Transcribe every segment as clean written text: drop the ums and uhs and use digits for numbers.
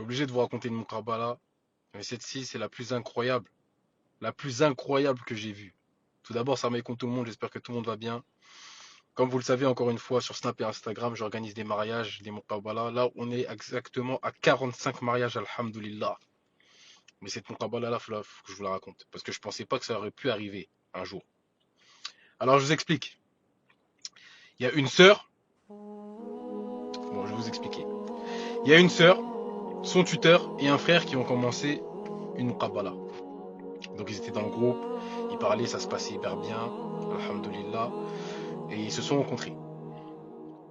suis obligé de vous raconter une Muqabala. Mais cette-ci, c'est la plus incroyable que j'ai vue. Tout d'abord, ça m'écoute tout le monde, j'espère que tout le monde va bien. Comme vous le savez, encore une fois, sur Snap et Instagram, j'organise des mariages, des Muqabala. Là, on est exactement à 45 mariages, alhamdoulilah. Mais cette Muqabala là, faut que je vous la raconte. Parce que je pensais pas que ça aurait pu arriver un jour. Alors, je vous explique. Il y a une sœur. Bon, je vais vous expliquer. Il y a une sœur, son tuteur et un frère qui ont commencé une Muqabala. Donc, ils étaient dans le groupe, ils parlaient, ça se passait hyper bien, alhamdoulilah. Et ils se sont rencontrés.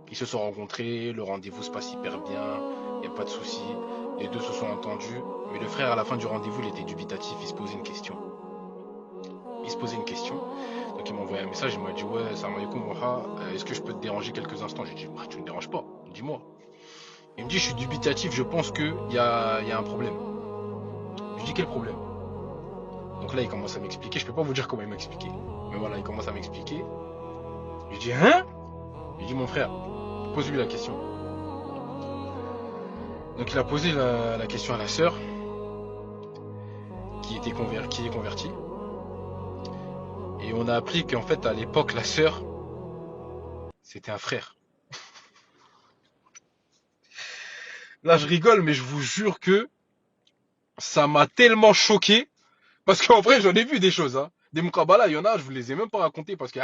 Ils se sont rencontrés, le rendez-vous se passe hyper bien, il n'y a pas de souci. Les deux se sont entendus, mais le frère, à la fin du rendez-vous, il était dubitatif, il se posait une question. Il se posait une question, donc il m'a envoyé un message, il m'a dit ouais, salam alaikum, Moha, est-ce que je peux te déranger quelques instants? J'ai dit, bah, tu ne me déranges pas, dis-moi. Il me dit, je suis dubitatif, je pense qu'il y a un problème. Je lui dis, quel problème? Donc là, il commence à m'expliquer, je peux pas vous dire comment il m'a expliqué. Mais voilà, il commence à m'expliquer. Je lui dis, hein? Je lui dis, mon frère, pose-lui la question. Donc il a posé la question à la sœur, qui est convertie. Et on a appris qu'en fait, à l'époque, la sœur, c'était un frère. Là, je rigole, mais je vous jure que ça m'a tellement choqué. Parce qu'en vrai, j'en ai vu des choses. Hein. Des Muqabala, il y en a, je vous les ai même pas racontés parce que.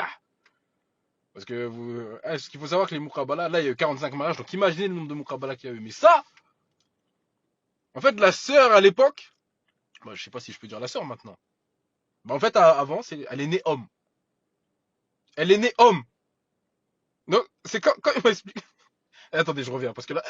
Parce que vous. Ce qu'il faut savoir que les Muqabala, là, il y a eu 45 mariages. Donc imaginez le nombre de Muqabala qu'il y a eu. Mais ça, en fait, la sœur à l'époque. Bah, je sais pas si je peux dire la sœur maintenant. Bah, en fait, avant, elle est née homme. Elle est née homme. Donc, c'est quand il m'explique. Attendez, je reviens. Parce que là,